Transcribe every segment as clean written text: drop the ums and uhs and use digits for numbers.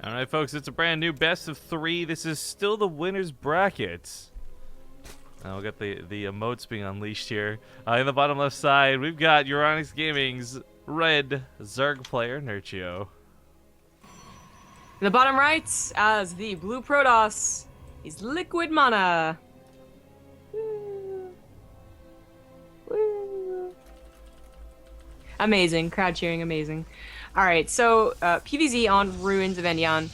All right, folks, it's a brand new best of 3. This is still the winner's bracket. We'll get the emotes being unleashed here. In the bottom left side, we've got Uranix Gaming's red Zerg player, Nerchio. In the bottom right, as the blue Protoss, is Liquid MaNa. Woo. Woo. Amazing. Crowd cheering, amazing. Alright, so PvZ on Ruins of Endion.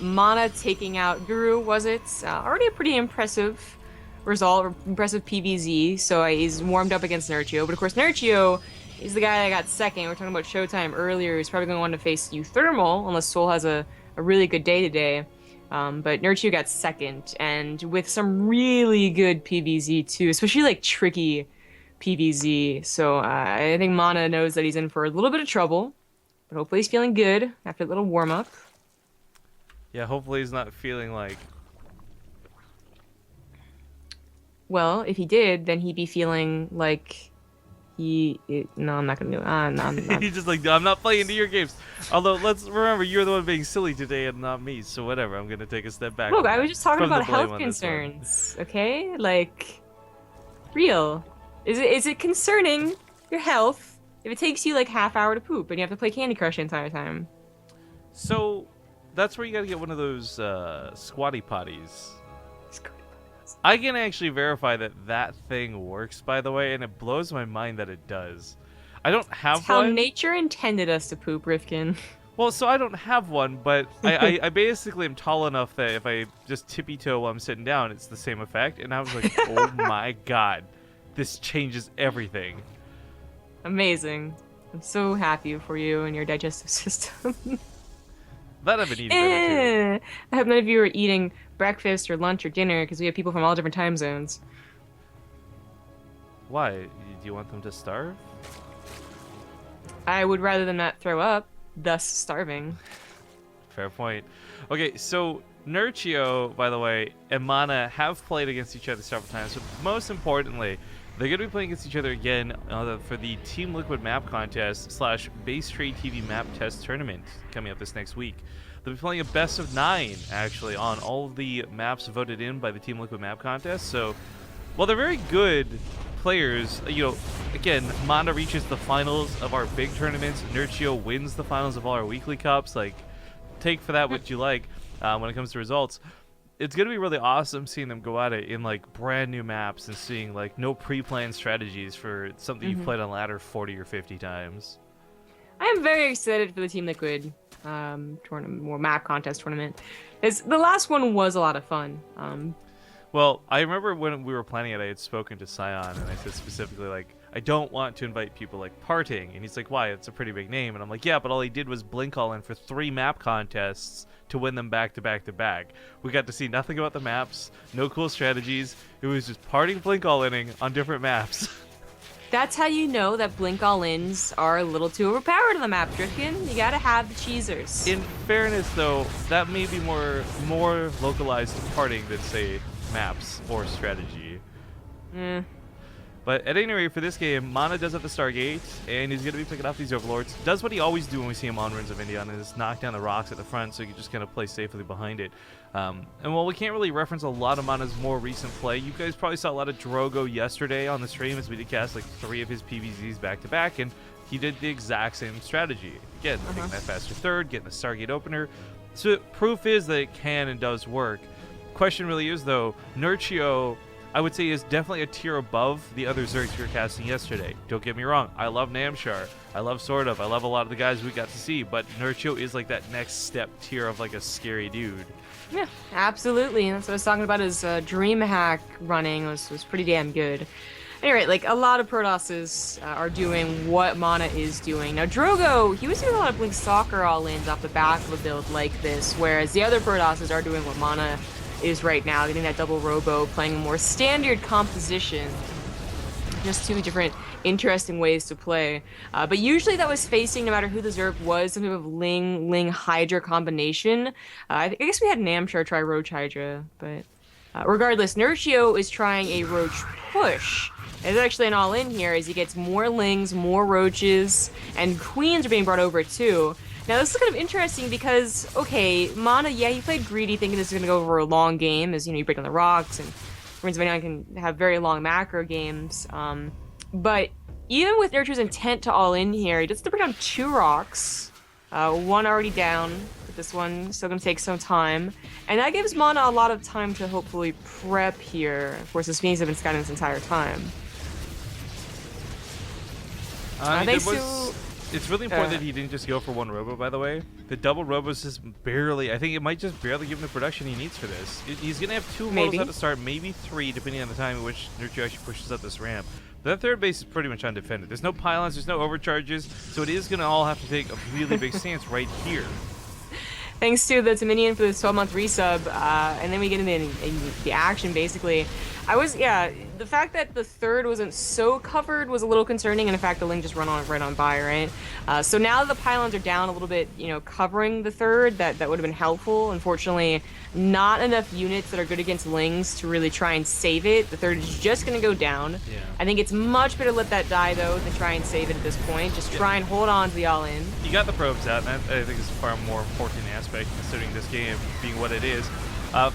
MaNa taking out Guru, was it? Already a pretty impressive result, impressive PvZ, so he's warmed up against Nerchio. But of course, Nerchio is the guy that got second. We were talking about Showtime earlier. He's probably going to want to face Uthermal, unless Soul has a really good day today. But Nerchio got second, and with some really good PvZ too, especially like tricky PvZ. So I think MaNa knows that he's in for a little bit of trouble, but hopefully he's feeling good after a little warm-up. Yeah, hopefully he's not feeling like... Well, if he did, then he'd be feeling like no, I'm not gonna do it. No. He's just like, I'm not playing into your games. Although, let's remember, you're the one being silly today and not me, so whatever, I'm gonna take a step back. Look, I was just talking about health concerns, okay? Like, real. Is it concerning your health if it takes you like half hour to poop and you have to play Candy Crush the entire time? So, that's where you gotta get one of those squatty potties. I can actually verify that thing works, by the way, and it blows my mind that it does. I don't have It's one. how nature intended us to poop, Rifkin. Well, so I don't have one, but I basically am tall enough that if I just tippy-toe while I'm sitting down, it's the same effect. And I was like, oh my god, this changes everything. Amazing. I'm so happy for you and your digestive system. That I've been eating better too. I hope none of you are eating breakfast or lunch or dinner, because we have people from all different time zones. Why? Do you want them to starve? I would rather them not throw up, thus starving. Fair point. Okay, so Nerchio, by the way, and MaNa have played against each other several times, but most importantly, they're going to be playing against each other again for the Team Liquid map contest / BaseTradeTV map test tournament coming up this next week. They'll be playing a best of 9, actually, on all of the maps voted in by the Team Liquid map contest. So, while they're very good players, you know, again, MaNa reaches the finals of our big tournaments. Nerchio wins the finals of all our weekly cups. Like, take for that what you like when it comes to results. It's going to be really awesome seeing them go at it in, like, brand new maps and seeing, like, no pre-planned strategies for something you've played on ladder 40 or 50 times. I am very excited for the Team Liquid tournament, or map contest tournament. The last one was a lot of fun. Well, I remember when we were planning it, I had spoken to Scion, and I said specifically, like, I don't want to invite people like Parting. And he's like, why? It's a pretty big name. And I'm like, yeah, but all he did was blink all in for 3 map contests to win them back to back to back. We got to see nothing about the maps, no cool strategies. It was just Parting blink all inning on different maps. That's how you know that blink all-ins are a little too overpowered on the map, Drifkin. You gotta have the cheesers. In fairness, though, that may be more localized to Parting than, say, maps or strategy. But at any rate, for this game, MaNa does have the Stargate, and he's going to be picking off these Overlords. Does what he always do when we see him on Ruins of Endion, and is knock down the rocks at the front, so he can just kind of play safely behind it. And while we can't really reference a lot of MaNa's more recent play, you guys probably saw a lot of Drogo yesterday on the stream as we did cast like 3 of his PvZs back-to-back, and he did the exact same strategy. Again, taking that faster third, getting the Stargate opener. So proof is that it can and does work. Question really is, though, Nerchio, I would say, is definitely a tier above the other Zergs you were casting yesterday. Don't get me wrong, I love Namshar, I love Sort of, I love a lot of the guys we got to see, but Nerchio is like that next step tier of like a scary dude. Yeah, absolutely. And that's what I was talking about. His DreamHack running was pretty damn good. Anyway, like, a lot of Protosses are doing what MaNa is doing. Now, Drogo, he was doing a lot of Blink Stalker all-ins off the back of a build like this, whereas the other Protosses are doing what MaNa is right now, getting that double robo, playing a more standard composition. Just 2 different interesting ways to play. But usually that was facing, no matter who the Zerg was, some type of Ling Hydra combination. I guess we had Namshar try Roach Hydra, but regardless, Nerchio is trying a Roach push. It's actually an all-in here as he gets more Lings, more Roaches, and Queens are being brought over too. Now this is kind of interesting because, okay, MaNa, yeah, he played greedy thinking this is going to go over a long game as, you break on the rocks and Ruins of Anion can have very long macro games. But even with Nerchio's intent to all in here, he does have to break down 2 rocks. One already down, but this one still going to take some time. And that gives MaNa a lot of time to hopefully prep here. Of course, the Phoenix have been scouting this entire time. It's really important that he didn't just go for 1 robo, by the way. The double robos just barely, I think it might just barely give him the production he needs for this. He's going to have 2 models at the start, maybe 3, depending on the time in which Nerchio actually pushes up this ramp. But that 3rd base is pretty much undefended. There's no pylons, there's no overcharges, so it is going to all have to take a really big stance right here. Thanks to the Dominion for this 12-month resub, and then we get into the action, basically. The fact that the 3rd wasn't so covered was a little concerning, and in fact, the Ling just right on by, right? So now that the pylons are down a little bit, covering the 3rd, that would have been helpful. Unfortunately, not enough units that are good against Lings to really try and save it. The 3rd is just going to go down. Yeah. I think it's much better to let that die, though, than try and save it at this point. Just try and hold on to the all-in. You got the probes out, and that, I think, is a far more important aspect, considering this game being what it is.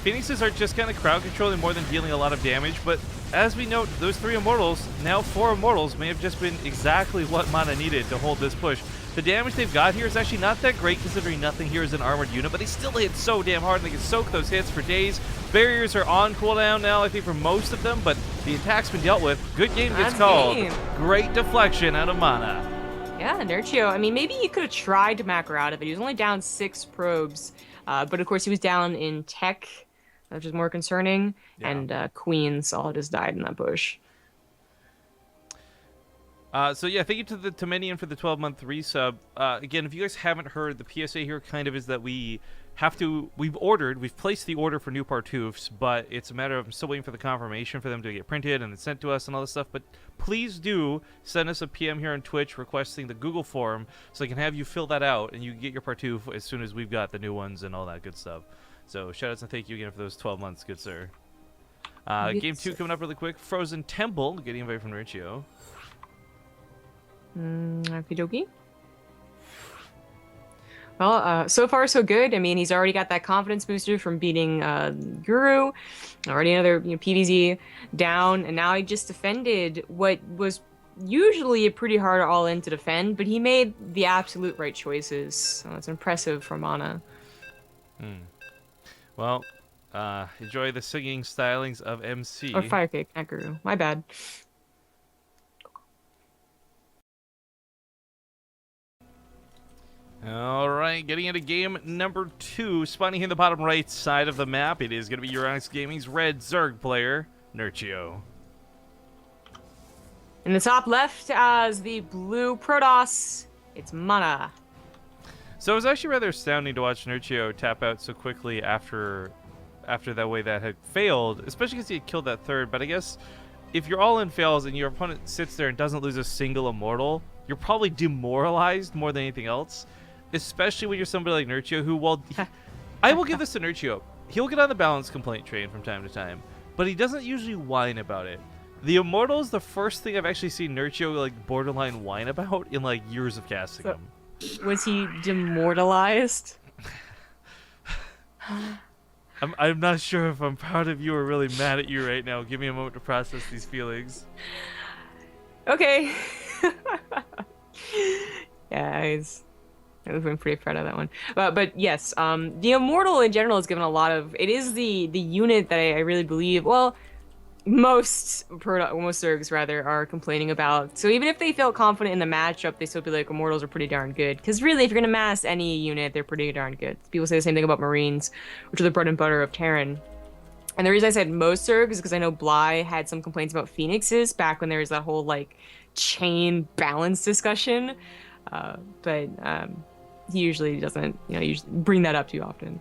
Phoenixes are just kind of crowd controlling more than dealing a lot of damage, but as we note, those 3 Immortals, now 4 Immortals, may have just been exactly what MaNa needed to hold this push. The damage they've got here is actually not that great, considering nothing here is an armored unit, but they still hit so damn hard, and they can soak those hits for days. Barriers are on cooldown now, I think, for most of them, but the attack's been dealt with. Good game gets called. Great deflection out of MaNa. Yeah, Nerchio, I mean, maybe he could have tried to macro out of it. He was only down 6 probes. But of course, he was down in tech, which is more concerning, and Queens all just died in that push. So yeah, thank you to the Dominion for the 12-month resub. Again, if you guys haven't heard, the PSA here kind of is that we've placed the order for new Partoofs, but it's a matter of I'm still waiting for the confirmation for them to get printed and then sent to us and all this stuff. But please do send us a PM here on Twitch requesting the Google form so I can have you fill that out and you can get your Partoof as soon as we've got the new ones and all that good stuff. So shoutouts and thank you again for those 12 months, good sir. Game 2 coming up really quick. Frozen Temple getting invited from Nerchio. Okie dokie. Well, so far so good. I mean, he's already got that confidence booster from beating Guru, already another PvZ down, and now he just defended what was usually a pretty hard all-in to defend, but he made the absolute right choices. So it's impressive for MaNa. Well, enjoy the singing stylings of MC. Or Firecake, not Guru. My bad. All right, getting into game number 2. Spawning in the bottom right side of the map, it is going to be Euronics Gaming's red Zerg player, Nerchio. In the top left as the blue Protoss, it's MaNa. So it was actually rather astounding to watch Nerchio tap out so quickly after that way that had failed, especially because he had killed that 3rd. But I guess if your all-in fails and your opponent sits there and doesn't lose a single Immortal, you're probably demoralized more than anything else. Especially when you're somebody like Nerchio, who, well, I will give this to Nerchio. He'll get on the balance complaint train from time to time, but he doesn't usually whine about it. The Immortal is the first thing I've actually seen Nerchio like borderline whine about in like years of casting him. Was he demoralized? I'm not sure if I'm proud of you or really mad at you right now. Give me a moment to process these feelings. Okay. Yeah, I've been pretty proud of that one. But yes, the Immortal in general is given a lot of. It is the unit that I really believe. Well, most Zergs rather are complaining about. So even if they felt confident in the matchup, they still be like Immortals are pretty darn good. Because really, if you're gonna mass any unit, they're pretty darn good. People say the same thing about Marines, which are the bread and butter of Terran. And the reason I said most Zergs is because I know Bly had some complaints about Phoenixes back when there was that whole like chain balance discussion. But he usually doesn't, usually bring that up too often.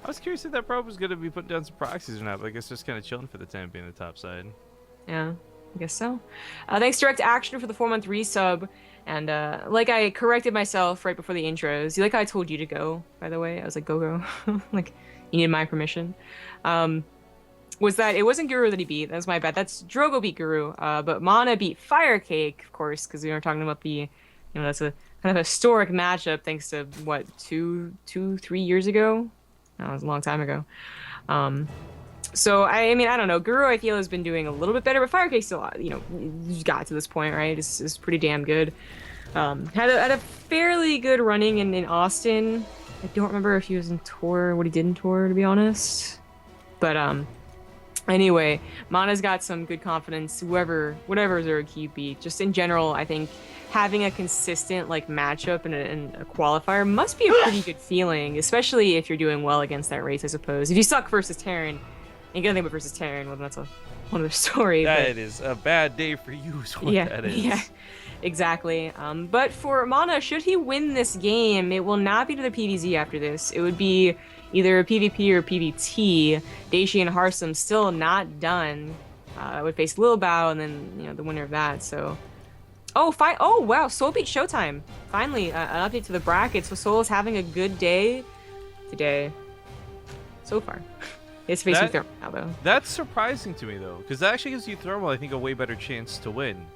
I was curious if that probe was going to be putting down some proxies or not, but I guess just kind of chilling for the time being the top side. Yeah, I guess so. Thanks Direct Action for the 4-month resub. And like I corrected myself right before the intros. You like how I told you to go, by the way? I was like, go. Like, you need my permission. Was that it wasn't Guru that he beat. That's my bad. That's Drogo beat Guru. But MaNa beat Firecake, of course, because we were talking about the, that's kind of historic matchup thanks to what 3 years ago. That was a long time ago. So I mean I don't know. Guru I feel has been doing a little bit better, but Firecake still got to this point, right? Is pretty damn good. Had a fairly good running in Austin. I don't remember if he was in tour, what he did in tour, to be honest. But anyway, MaNa's got some good confidence. Whatever Zerg he beat, just in general, I think having a consistent like matchup and a qualifier must be a pretty good feeling, especially if you're doing well against that race. I suppose if you suck versus Terran, you gotta think about versus Terran. Well, that's one other story. That is a bad day for you. Is what that is. Yeah. Exactly. But for MaNa, should he win this game, it will not be to the PvZ after this. It would be either PvP or PvT. Daishi and Harsum still not done. Would face Lil Bao and then the winner of that. So, oh wow, Soul beat Showtime. Finally, an update to the bracket. So Soul is having a good day today. So far. It's facing Thermal now though. That's surprising to me though, because that actually gives you Thermal, I think, a way better chance to win.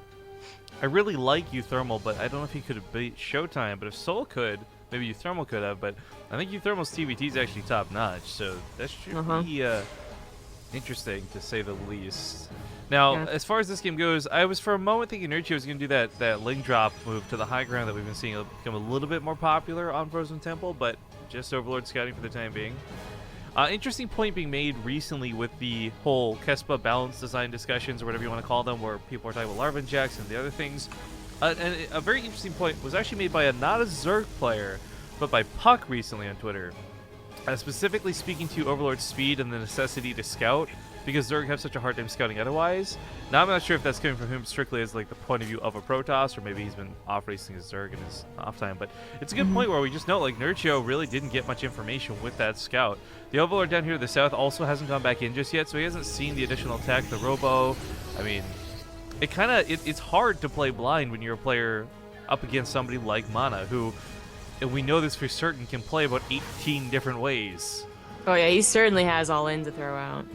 I really like Uthermal, but I don't know if he could have beat Showtime. But if Soul could, maybe Uthermal could have. But I think Uthermal's TBT is actually top notch, so that should be interesting to say the least. Now, as far as this game goes, I was for a moment thinking Nerchio was going to do that ling drop move to the high ground that we've been seeing become a little bit more popular on Frozen Temple, but just Overlord scouting for the time being. Interesting point being made recently with the whole Kespa balance design discussions, or whatever you want to call them, where people are talking about Larva injects and the other things. And a very interesting point was actually made by not a Zerg player, but by Puck recently on Twitter. Specifically speaking to Overlord's speed and the necessity to scout, because Zerg have such a hard time scouting otherwise. Now, I'm not sure if that's coming from him strictly as like the point of view of a Protoss, or maybe he's been off racing his Zerg in his off time, but it's a good point where we just know like Nerchio really didn't get much information with that scout. The Overlord down here to the south also hasn't gone back in just yet, so he hasn't seen the additional tech, the Robo. I mean, it's hard to play blind when you're a player up against somebody like MaNa, who, and we know this for certain, can play about 18 different ways. Oh yeah, he certainly has all in to throw out.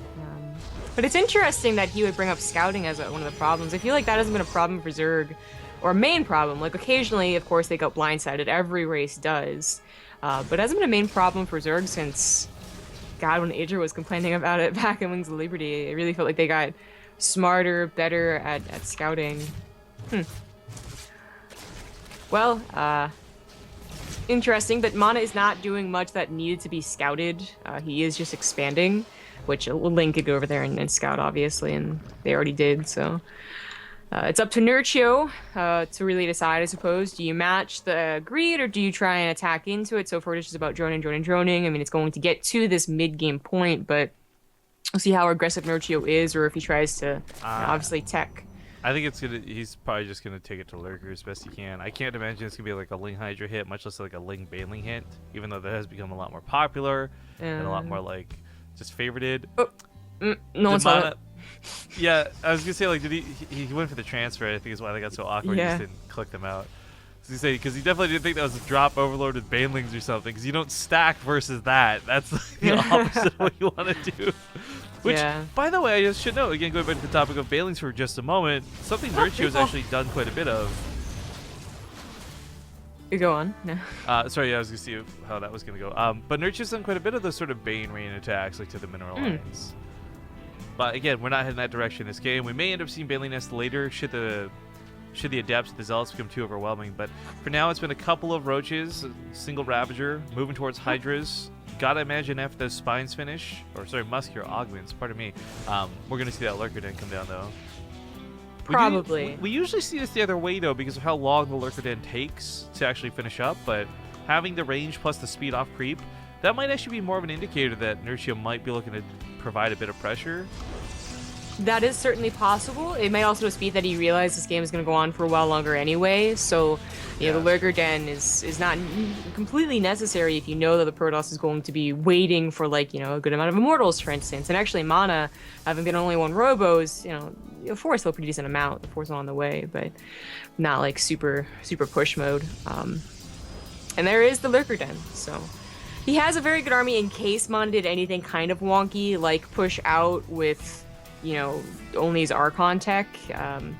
But it's interesting that he would bring up scouting as one of the problems. I feel like that hasn't been a problem for Zerg, or a main problem. Like occasionally, of course, they got blindsided. Every race does. But it hasn't been a main problem for Zerg since, God, when Adria was complaining about it back in Wings of Liberty. It really felt like they got smarter, better at scouting. Well, interesting, but MaNa is not doing much that needed to be scouted. He is just expanding, which Link could go over there and scout, obviously, and they already did, so. It's up to Nerchio to really decide, I suppose. Do you match the greed, or do you try and attack into it? So far, it's just about droning. I mean, it's going to get to this mid-game point, but we'll see how aggressive Nerchio is, or if he tries to, obviously, tech. I think he's probably just gonna take it to Lurker as best he can. I can't imagine it's gonna be like a Ling Hydra hit, much less like a Ling Baneling hit, even though that has become a lot more popular and a lot more like just favorited. No one saw it. Yeah, I was gonna say, like, did he went for the transfer? I think is why they got so awkward. Yeah. He just didn't click them out. Because he definitely didn't think that was a drop Overlord with Banelings or something. Because you don't stack versus that. That's like the opposite of what you want to do. Which, by the way, I just should know, again, going back to the topic of Banelings for just a moment, something Nerchio has actually done quite a bit of. You go on. No. Sorry, yeah, I was going to see how that was going to go. But Nerchio's done quite a bit of those sort of Bane rain attacks, like to the mineral lines. But again, we're not heading that direction in this game. We may end up seeing Baneling Nest later, should the adepts, the zealots become too overwhelming. But for now, it's been a couple of roaches, a single Ravager, moving towards Hydras. Gotta imagine after those spines finish, or sorry, muscular augments, pardon me, we're gonna see that Lurker Den come down though. Probably. We usually see this the other way though, because of how long the Lurker Den takes to actually finish up, but having the range plus the speed off creep, that might actually be more of an indicator that Nerchio might be looking to provide a bit of pressure. That is certainly possible. It may also just be that he realized this game is going to go on for a while longer anyway, so the Lurker Den is not completely necessary if you know that the Protoss is going to be waiting for, like, a good amount of Immortals, for instance. And actually, MaNa, having been only one Robos, Four is still a pretty decent amount. The Four's on the way, but not, like, super push mode. And there is the Lurker Den, so. He has a very good army in case MaNa did anything kind of wonky, like push out with, only his Archon tech,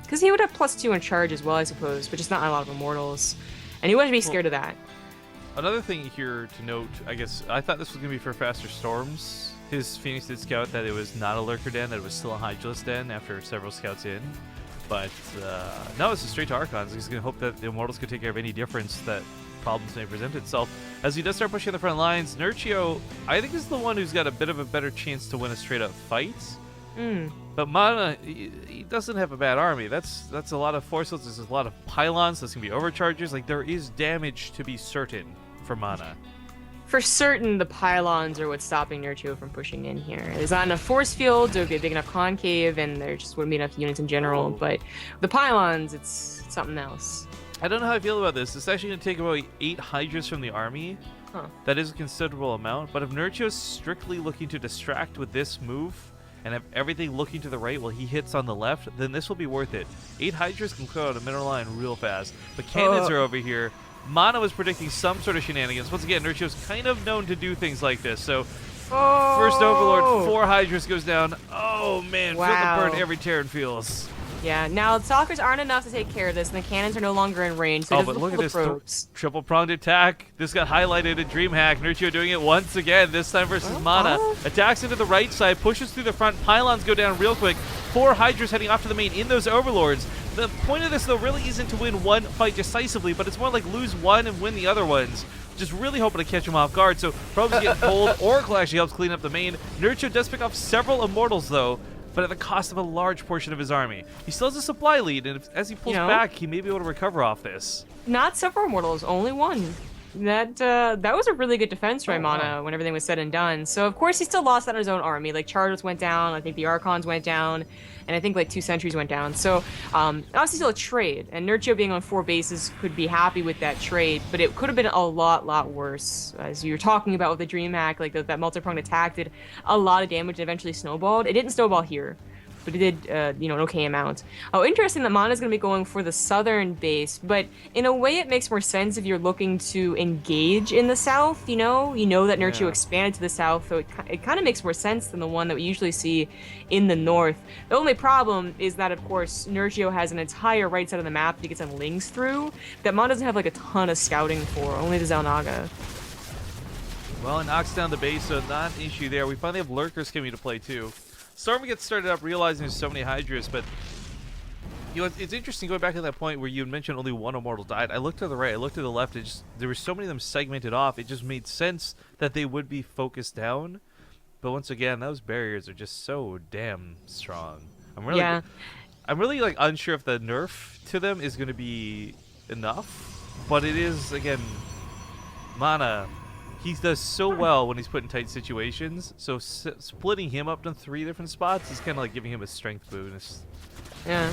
because he would have +2 in charge as well, I suppose, but just not a lot of Immortals. and he wouldn't be scared of that. Another thing here to note, I guess, I thought this was going to be for faster storms. His Phoenix did scout that it was not a lurker den, that it was still a Hydralisk den after several scouts in. But no, it's straight to Archons. He's going to hope that the Immortals could take care of any difference that problems may present itself. As he does start pushing the front lines, Nerchio, I think, is the one who's got a bit of a better chance to win a straight-up fight. But MaNa, he doesn't have a bad army. That's a lot of force fields. There's a lot of pylons. There's going to be overcharges. Like, there is damage to be certain for MaNa. For certain, the pylons are what's stopping Nerchio from pushing in here. There's not enough force fields, there would be a big enough concave, and there just wouldn't be enough units in general. But the pylons, it's something else. I don't know how I feel about this. It's actually going to take about 8 Hydras from the army. That is a considerable amount. But if Nerchio's strictly looking to distract with this move, and have everything looking to the right while he hits on the left, then this will be worth it. 8 Hydras can clear out a middle line real fast. The cannons are over here. MaNa was predicting some sort of shenanigans. Once again, Nerchio's kind of known to do things like this. So, first Overlord, 4 Hydras goes down. Oh, man. Feel the burn every Terran feels. Yeah, now the Stalkers aren't enough to take care of this, and the cannons are no longer in range. So but look at this triple-pronged attack. This got highlighted in DreamHack. Nerchio doing it once again, this time versus MaNa. Attacks into the right side, pushes through the front. Pylons go down real quick. 4 Hydras heading off to the main in those Overlords. The point of this, though, really isn't to win one fight decisively, but it's more like lose one and win the other ones. Just really hoping to catch him off guard. So Probes get pulled. Oracle actually helps clean up the main. Nerchio does pick off several Immortals, though, but at the cost of a large portion of his army. He still has a supply lead, and as he pulls back, he may be able to recover off this. Not several Immortals, only one. That was a really good defense by MaNa when everything was said and done. So, of course, he still lost out on his own army. Like, Charters went down, I think the Archons went down, and I think, like, 2 Sentries went down. So, obviously still a trade, and Nerchio being on 4 bases could be happy with that trade, but it could have been a lot worse. As you were talking about with the DreamHack, like, that multi-pronged attack did a lot of damage and eventually snowballed. It didn't snowball here, but it did, an okay amount. Oh, interesting that MaNa's going to be going for the southern base, but in a way it makes more sense if you're looking to engage in the south, you know that Nerchio expanded to the south, so it kind of makes more sense than the one that we usually see in the north. The only problem is that, of course, Nerchio has an entire right side of the map that he gets some links through that MaNa doesn't have, like, a ton of scouting for, only the Xel'Naga. Well, it knocks down the base, so not an issue there. We finally have Lurkers coming to play, too. Storm gets started up realizing there's so many Hydras, but it's interesting going back to that point where you mentioned only 1 Immortal died. I looked to the right, I looked to the left, there were so many of them segmented off, it just made sense that they would be focused down. But once again, those barriers are just so damn strong. I'm really like unsure if the nerf to them is going to be enough, but it is, again, MaNa. He does so well when he's put in tight situations, so splitting him up to 3 different spots is kind of like giving him a strength bonus. Yeah.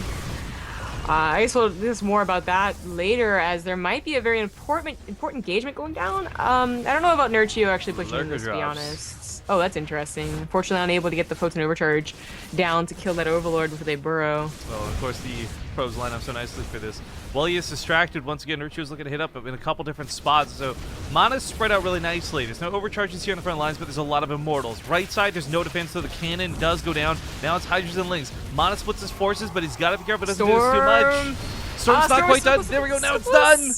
I guess we'll discuss more about that later, as there might be a very important engagement going down. I don't know about Nerchio actually pushing in this, to be honest. Oh, that's interesting. Unfortunately, unable to get the Photon Overcharge down to kill that Overlord before they burrow. Well, of course, the pros line up so nicely for this. While he is distracted, once again, Nerchio's looking to hit up in a couple different spots. So MaNa's spread out really nicely. There's no overcharges here on the front lines, but there's a lot of Immortals. Right side, there's no defense, so the cannon does go down. Now it's Hydras and Lings. MaNa splits his forces, but he's got to be careful. Doesn't do this too much. Storm's not quite done. There we go. Now it's done.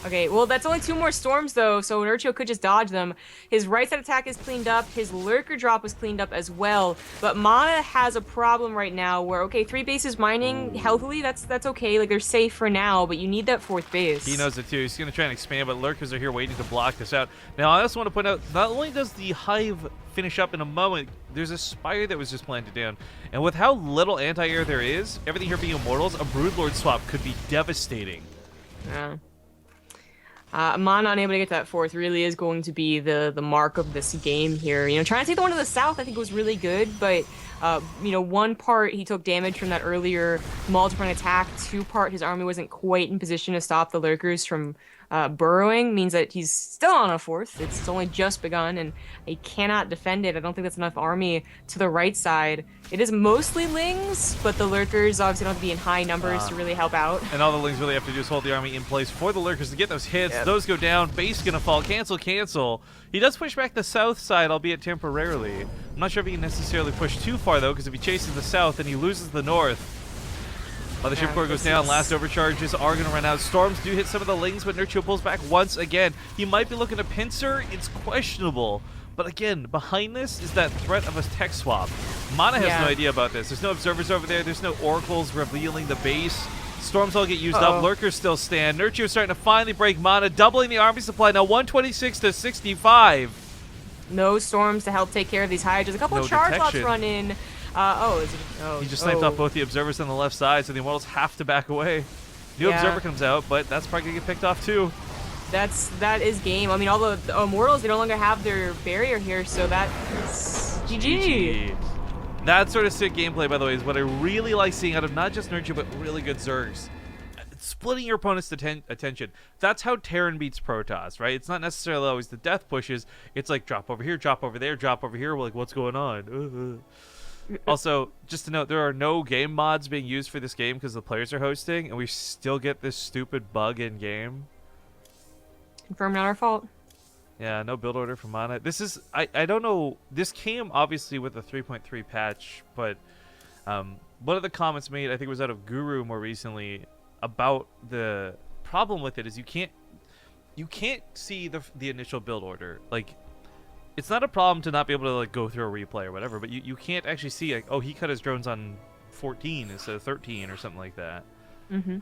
Okay, well, that's only 2 more storms, though, so Nerchio could just dodge them. His right side attack is cleaned up. His lurker drop was cleaned up as well. But MaNa has a problem right now where, okay, 3 bases mining healthily, that's okay. Like, they're safe for now, but you need that 4th base. He knows it, too. He's going to try and expand, but lurkers are here waiting to block this out. Now, I also want to point out, not only does the Hive finish up in a moment, there's a Spire that was just planted down. And with how little anti-air there is, everything here being Immortals, a Broodlord swap could be devastating. Yeah. MaNa unable to get that 4th really is going to be the mark of this game here. Trying to take the one to the south I think was really good, but, one part he took damage from that earlier multi-pronged attack. 2 part his army wasn't quite in position to stop the lurkers from burrowing, means that he's still on a 4th. It's only just begun, and he cannot defend it. I don't think that's enough army to the right side. It is mostly Lings, but the lurkers obviously don't have to be in high numbers to really help out. And all the Lings really have to do is hold the army in place for the lurkers to get those hits. Yep. Those go down. Base gonna fall. Cancel. He does push back the south side, albeit temporarily. I'm not sure if he can necessarily push too far, though, because if he chases the south, then he loses the north. Mothership Yeah, core goes this down. is- Last overcharges are going to run out. Storms do hit some of the lings, but Nerchio pulls back once again. He might be looking to pincer. It's questionable. But again, behind this is that threat of a tech swap. MaNa has Yeah. no idea about this. There's no observers over there. There's no oracles revealing the base. Storms all get used Uh-oh. up. Lurkers still stand. Nerchio starting to finally break MaNa, doubling the army supply. Now 126 to 65. No storms to help take care of these Hydras. A couple No of charge lots detection. run in. He just sniped off both the observers on the left side, so the Immortals have to back away. New Yeah. observer comes out, but that's probably gonna get picked off too. That is game. I mean, all the Immortals, they no longer have their barrier here, so that's GG. That sort of sick gameplay, by the way, is what I really like seeing out of not just Nerchio, but really good Zergs. Splitting your opponent's attention. That's how Terran beats Protoss, right? It's not necessarily always the death pushes. It's like drop over here, drop over there, drop over here. We're like, what's going on? Also, just to note, there are no game mods being used for this game because the players are hosting, and we still get this stupid bug in game. Confirmed, not our fault. Yeah, no build order for MaNa. This is, I don't know, this came obviously with the 3.3 patch, but one of the comments made, I think it was out of Guru more recently, about the problem with it is you can't see the initial build order. Like, it's not a problem to not be able to like go through a replay or whatever, but you can't actually see like, oh, he cut his drones on 14 instead of 13 or something like that. Mm-hmm.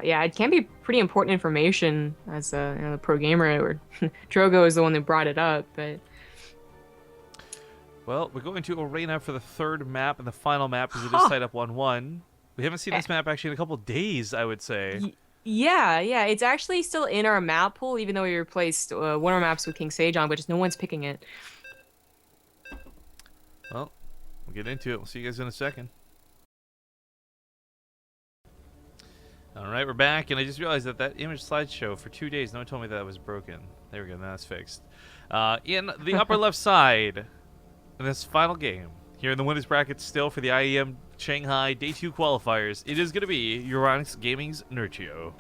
Yeah, it can be pretty important information as a pro gamer. Or Drogo is the one that brought it up, but well, we're going to Arena for the third map and the final map because it is tied up 1-1. We haven't seen this map actually in a couple days, I would say. Yeah, it's actually still in our map pool, even though we replaced one of our maps with King Sage on, but just no one's picking it. Well, we'll get into it. We'll see you guys in a second. All right, we're back, and I just realized that image slideshow for 2 days, no one told me that was broken. There we go, now it's fixed. In the upper left side, in this final game, here in the winners bracket still for the IEM Shanghai Day 2 qualifiers, it is going to be Euronics Gaming's Nerchio.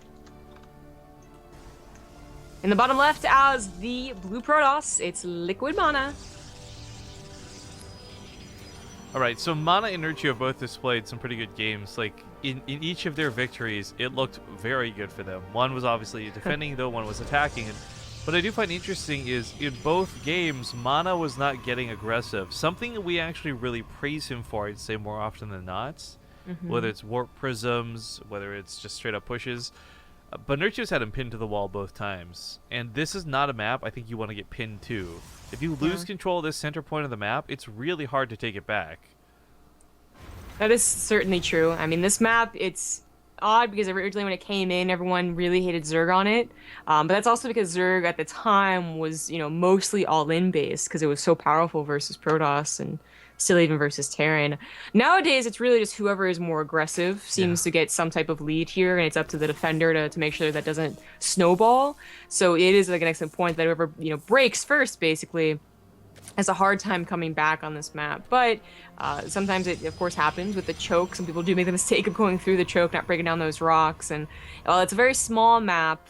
In the bottom left, as the blue Protoss, it's Liquid MaNa. All right, so MaNa and Nerchio both displayed some pretty good games. Like, in each of their victories, it looked very good for them. One was obviously defending, though one was attacking. And what I do find interesting is, in both games, MaNa was not getting aggressive. Something that we actually really praise him for, I'd say more often than not. Whether it's warp prisms, whether it's just straight up pushes. But Nerchio's had him pinned to the wall both times. And this is not a map I think you want to get pinned to. If you lose control of this center point of the map, it's really hard to take it back. That is certainly true. I mean, this map, it's odd because originally when it came in, everyone really hated Zerg on it. But that's also because Zerg at the time was, mostly all-in based because it was so powerful versus Protoss and still even versus Terran. Nowadays, it's really just whoever is more aggressive seems to get some type of lead here, and it's up to the defender to make sure that doesn't snowball. So it is like an excellent point that whoever breaks first, basically, has a hard time coming back on this map. But sometimes it, of course, happens with the choke. Some people do make the mistake of going through the choke, not breaking down those rocks. And while it's a very small map,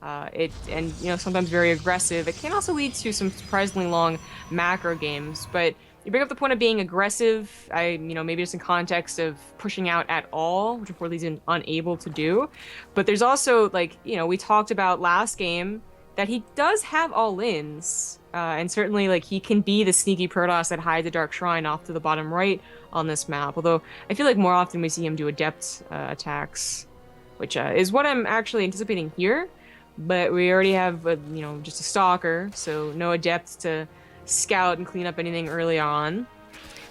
sometimes very aggressive, it can also lead to some surprisingly long macro games. But you bring up the point of being aggressive, maybe just in context of pushing out at all, which of course he's unable to do. But there's also, we talked about last game that he does have all-ins. And certainly, he can be the sneaky Protoss that hides the Dark Shrine off to the bottom right on this map. Although, I feel like more often we see him do Adept attacks, which is what I'm actually anticipating here. But we already have, just a Stalker, so no Adept to scout and clean up anything early on.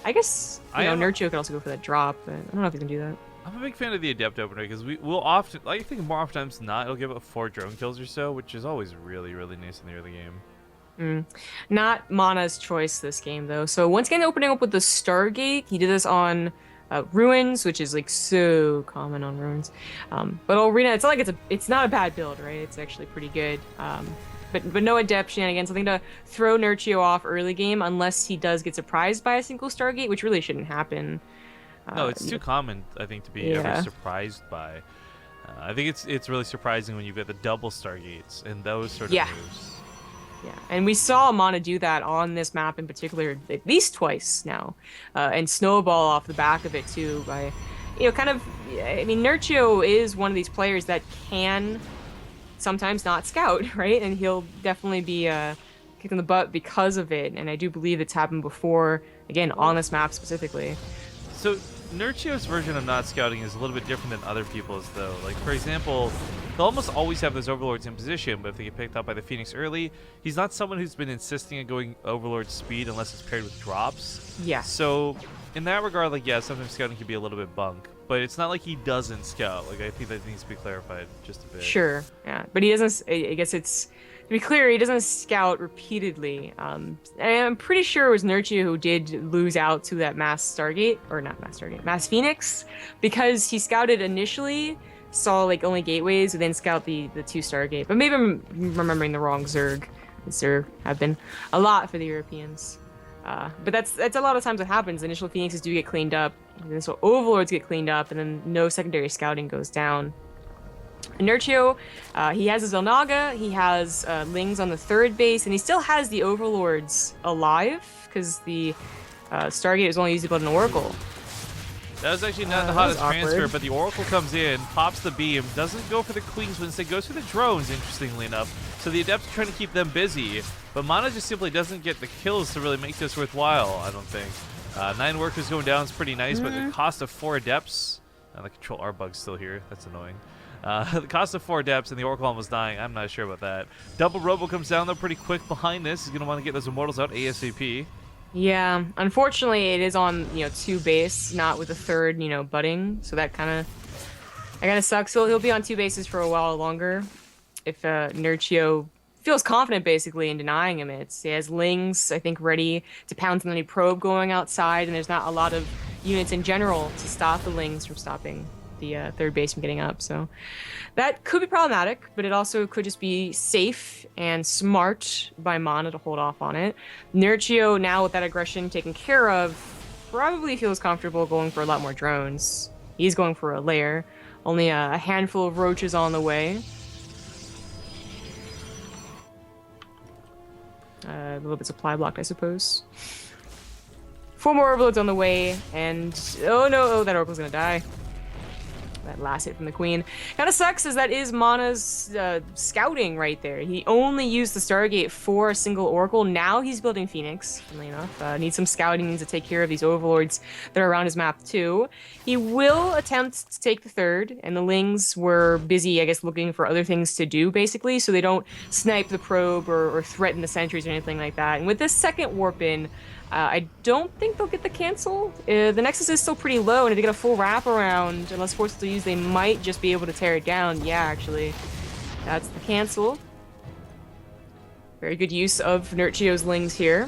I guess, Nerchio could also go for that drop, but I don't know if he can do that. I'm a big fan of the Adept opener because we'll often, I think more often times than not, it'll give up 4 drone kills or so, which is always really, really nice in the early game. Not MaNa's choice this game, though. So once again, opening up with the Stargate. He did this on Ruins, which is so common on Ruins. But Arena, it's not like it's not a bad build, right? It's actually pretty good. But no Adept shenanigans. Something to throw Nerchio off early game unless he does get surprised by a single Stargate, which really shouldn't happen. No, it's too common, I think, to be ever surprised by. I think it's really surprising when you get the double Stargates and those sort of moves. Yeah, and we saw MaNa do that on this map in particular at least twice now, and snowball off the back of it too by, kind of. I mean, Nerchio is one of these players that can sometimes not scout, right? And he'll definitely be kicked in the butt because of it. And I do believe it's happened before, again, on this map specifically. So Nerchio's version of not scouting is a little bit different than other people's, though. Like, for example, they'll almost always have those overlords in position, but if they get picked up by the Phoenix early, he's not someone who's been insisting on going overlord speed unless it's paired with drops. Yeah. So in that regard, like, yeah, sometimes scouting can be a little bit bunk, but it's not like he doesn't scout. Like, I think that needs to be clarified just a bit. Sure, yeah, but he doesn't. I guess it's, to be clear, he doesn't scout repeatedly. I'm pretty sure it was Nerchio who did lose out to that Mass Stargate, or not Mass Stargate, Mass Phoenix, because he scouted initially, saw like only gateways, and then scout the 2 Stargate. But maybe I'm remembering the wrong Zerg. There have been a lot for the Europeans. But that's a lot of times what happens. Initial Phoenixes do get cleaned up, and then so Overlords get cleaned up, and then no secondary scouting goes down. Nerchio, he has his Elnaga, he has Lings on the 3rd base, and he still has the Overlords alive, because the Stargate was only used about an Oracle. That was actually not the hottest transfer, awkward. but the Oracle comes in, pops the beam, doesn't go for the Queens, but instead goes for the drones, interestingly enough. So the Adepts are trying to keep them busy, but MaNa just simply doesn't get the kills to really make this worthwhile, I don't think. 9 workers going down is pretty nice, but the cost of 4 Adepts, the Control R bug's still here, that's annoying. The cost of 4 Adepts and the Oracle almost dying, I'm not sure about that. Double Robo comes down though pretty quick behind this. He's going to want to get those Immortals out ASAP. Yeah, unfortunately it is on, 2 base, not with a 3rd, budding, so that kind of sucks. So he'll be on 2 bases for a while longer if Nerchio feels confident basically in denying him it. He has Lings, I think, ready to pounce on any probe going outside, and there's not a lot of units in general to stop the Lings from stopping the 3rd base from getting up. So that could be problematic, but it also could just be safe and smart by MaNa to hold off on it. Nerchio, now with that aggression taken care of, probably feels comfortable going for a lot more drones. He's going for a lair. Only a handful of roaches on the way. A little bit supply blocked, I suppose. 4 more overloads on the way, and oh no, that Oracle's gonna die. That last hit from the Queen. Kind of sucks, as that is MaNa's scouting right there. He only used the Stargate for a single Oracle. Now he's building Phoenix, funnily enough. Needs some scouting, needs to take care of these Overlords that are around his map too. He will attempt to take the 3rd, and the Lings were busy, I guess, looking for other things to do, basically, so they don't snipe the probe or threaten the sentries or anything like that. And with this 2nd warp in, I don't think they'll get the cancel. The Nexus is still pretty low, and if they get a full wraparound, unless forced to use, they might just be able to tear it down. Yeah, actually. That's the cancel. Very good use of Nerchio's Lings here.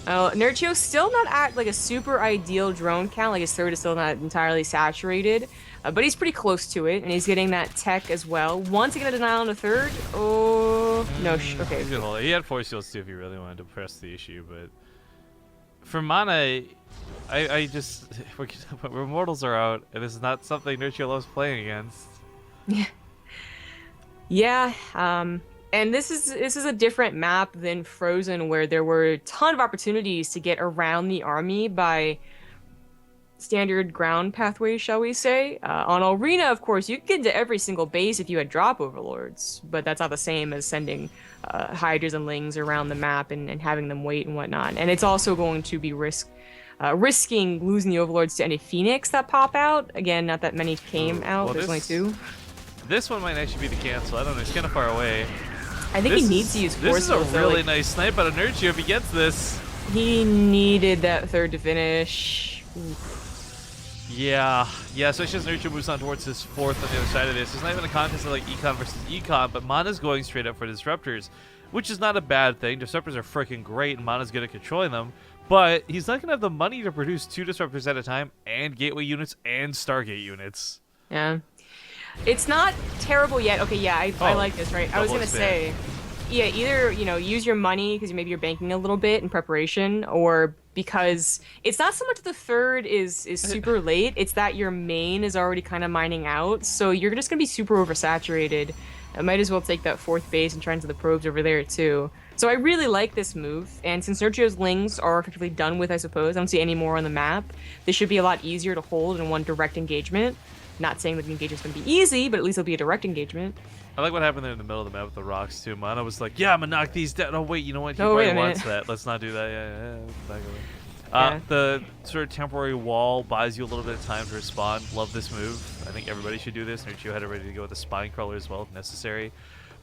Nerchio's still not at like a super ideal drone count, like his 3rd is still not entirely saturated, but he's pretty close to it, and he's getting that tech as well. Once again, a denial on the 3rd. Oh, no, okay. He's gonna hold it. He had force shields too if he really wanted to press the issue, but for MaNa, I just when Immortals are out, and this is not something Nerchio loves playing against. Yeah, and this is a different map than Frozen, where there were a ton of opportunities to get around the army by standard ground pathways, shall we say. On Arena, of course, you could get into every single base if you had drop Overlords, but that's not the same as sending Hydras and Lings around the map and having them wait and whatnot. And it's also going to be risking losing the Overlords to any Phoenix that pop out. Again, not that many came out. Well, there's only 2. This one might actually be the cancel. I don't know. It's kind of far away. I think he needs to use force. This is a really nice snipe out of Nerchio if he gets this. He needed that 3rd to finish. Oof. Yeah, especially as Nerchio moves on towards his 4th on the other side of this. It's not even a contest of like Econ versus Econ, but MaNa's going straight up for Disruptors, which is not a bad thing. Disruptors are freaking great, and MaNa's good at controlling them, but he's not going to have the money to produce 2 Disruptors at a time, and Gateway units, and Stargate units. Yeah. It's not terrible yet. Okay, yeah, I like this, right? I was going to say, yeah, either, use your money because maybe you're banking a little bit in preparation, or because it's not so much the 3rd is super late, it's that your main is already kind of mining out, so you're just going to be super oversaturated I might as well take that 4th base and try into the probes over there too. So I really like this move, and since Nerchio's Lings are effectively done with, I suppose, I don't see any more on the map, this should be a lot easier to hold in one direct engagement. Not saying that the engagement's going to be easy, but at least it'll be a direct engagement. I like what happened there in the middle of the map with the rocks too. MaNa was like, "Yeah, I'm gonna knock these down." Oh wait, you know what? He Oh, wait probably a wants minute. that. Let's not do that. Yeah. Back away. Yeah. The sort of temporary wall buys you a little bit of time to respond. Love this move. I think everybody should do this. Nerchio had it ready to go with a spine crawler as well if necessary.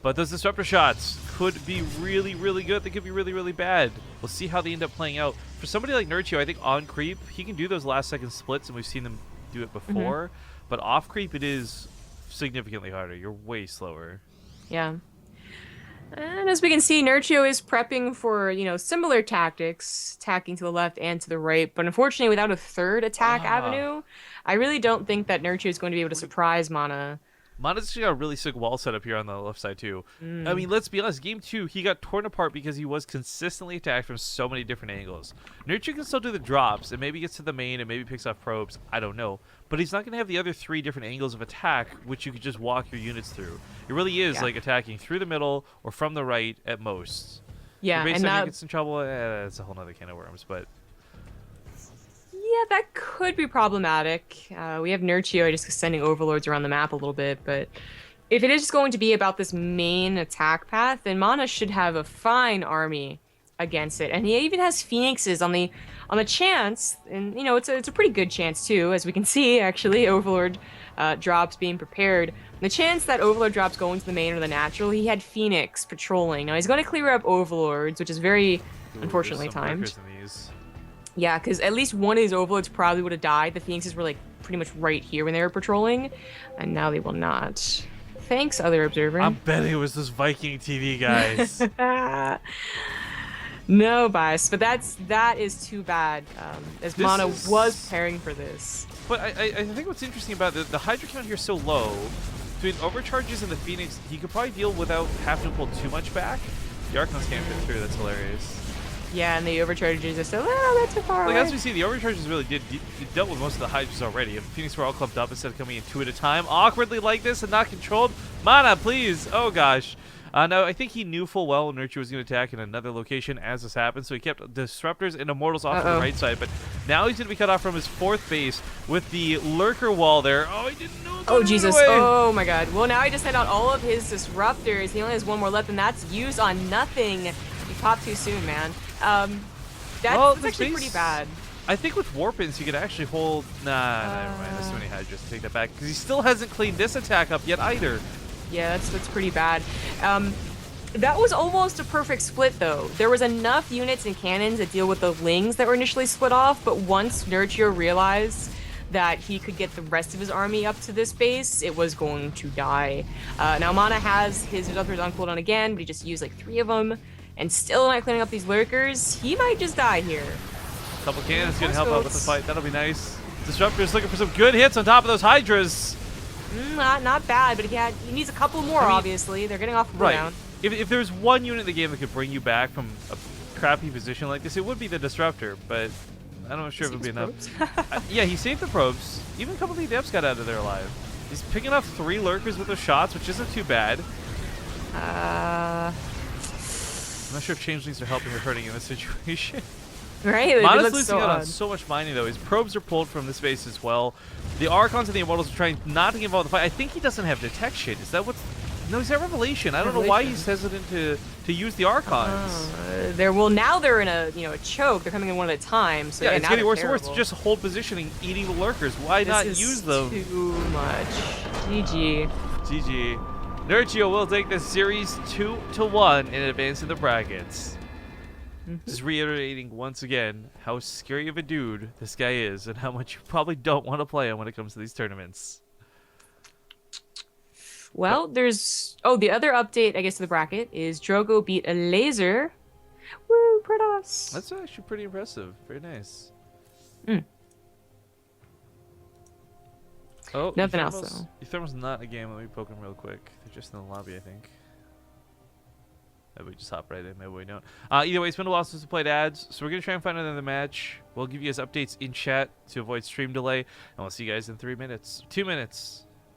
But those disruptor shots could be really, really good. They could be really, really bad. We'll see how they end up playing out. For somebody like Nerchio, I think on creep, he can do those last second splits, and we've seen them do it before. But off creep, it is significantly harder. You're way slower. Yeah. And as we can see, Nerchio is prepping for, similar tactics, attacking to the left and to the right. But unfortunately, without a third attack avenue, I really don't think that Nerchio is going to be able to surprise MaNa. MaNa's actually got a really sick wall set up here on the left side, too. I mean, let's be honest. Game 2, he got torn apart because he was consistently attacked from so many different angles. Nerchio can still do the drops, and maybe gets to the main, and maybe picks off probes. I don't know. But he's not going to have the other 3 different angles of attack, which you could just walk your units through. It really is like attacking through the middle or from the right at most. Yeah, Your base and center that gets in trouble. That's a whole other can of worms, but... Yeah, that could be problematic. We have Nerchio just sending overlords around the map a little bit, but if it is just going to be about this main attack path, then MaNa should have a fine army against it. And he even has Phoenixes on the chance, and it's a pretty good chance too, as we can see actually, Overlord drops being prepared. The chance that Overlord drops going to the main or the natural, he had Phoenix patrolling. Now he's going to clear up Overlords, which is very unfortunately timed. Yeah, because at least one of these Overlords probably would have died. The Phoenixes were like pretty much right here when they were patrolling, and now they will not. Thanks, other observer. I'm betting it was those Viking TV guys. No bias, but that is too bad. As MaNa was preparing for this. But I think what's interesting about the Hydra count here is so low. Between overcharges and the Phoenix, he could probably deal without having to pull too much back. The Archons can't fit through. That's hilarious. Yeah, and the overcharges are still, that's too far away. As we see, the overcharges really did dealt with most of the Hydras already. If the Phoenix were all clumped up instead of coming in 2 at a time, awkwardly like this and not controlled. MaNa, please. Oh, gosh. No, I think he knew full well Nerchio was going to attack in another location as this happened, so he kept Disruptors and Immortals off to the right side. But now he's going to be cut off from his 4th base with the Lurker wall there. Oh, he didn't know. Oh, Jesus. Oh, my God. Well, now he just sent out all of his Disruptors. He only has 1 more left, and that's used on nothing. He popped too soon, man. That's actually pretty bad. I think with Warpins, you could actually hold... Nah, never mind. There's too many Hydras to take that back, because he still hasn't cleaned this attack up yet either. Yeah, that's pretty bad. That was almost a perfect split, though. There was enough units and cannons that deal with the Lings that were initially split off, but once Nerchio realized that he could get the rest of his army up to this base, it was going to die. Now, MaNa has his Disruptors on cooldown again, but he just used like 3 of them, and still not cleaning up these Lurkers. He might just die here. A couple cannons gonna help out with the fight. That'll be nice. Disruptors looking for some good hits on top of those Hydras. Not bad, but he needs a couple more, obviously. They're getting off the cooldown. If there's one unit in the game that could bring you back from a crappy position like this, it would be the Disruptor, but I'm not sure if it would be enough. Yeah, he saved the probes. Even a couple of the Adepts got out of there alive. He's picking off 3 Lurkers with those shots, which isn't too bad. I'm not sure if Changelings are helping or hurting in this situation. Right? MaNa's losing out on so much mining, though. His probes are pulled from this base as well. The Archons and the Immortals are trying not to get involved in the fight. I think he doesn't have detection. Is that what's... No, he's got Revelation. I don't know why he's hesitant to use the Archons. Now they're in a choke. They're coming in one at a time. So yeah, it's now getting worse and worse. Just hold positioning, eating the Lurkers. Why not use them? Too much. GG. GG. Nerchio will take this series 2-1 and advance in the brackets. Just reiterating once again how scary of a dude this guy is and how much you probably don't want to play him when it comes to these tournaments. Well, there's... Oh, the other update, I guess, to the bracket is Drogo beat a laser. Woo, Protoss. That's actually pretty impressive. Very nice. Oh, nothing else, though. Thermal's not a game. Let me poke him real quick. They're just in the lobby, I think. Maybe we just hop right in. Maybe we don't. Either way, it's been a while since we played ads, so we're going to try and find another match. We'll give you guys updates in chat to avoid stream delay, and we'll see you guys in 3 minutes. 2 minutes.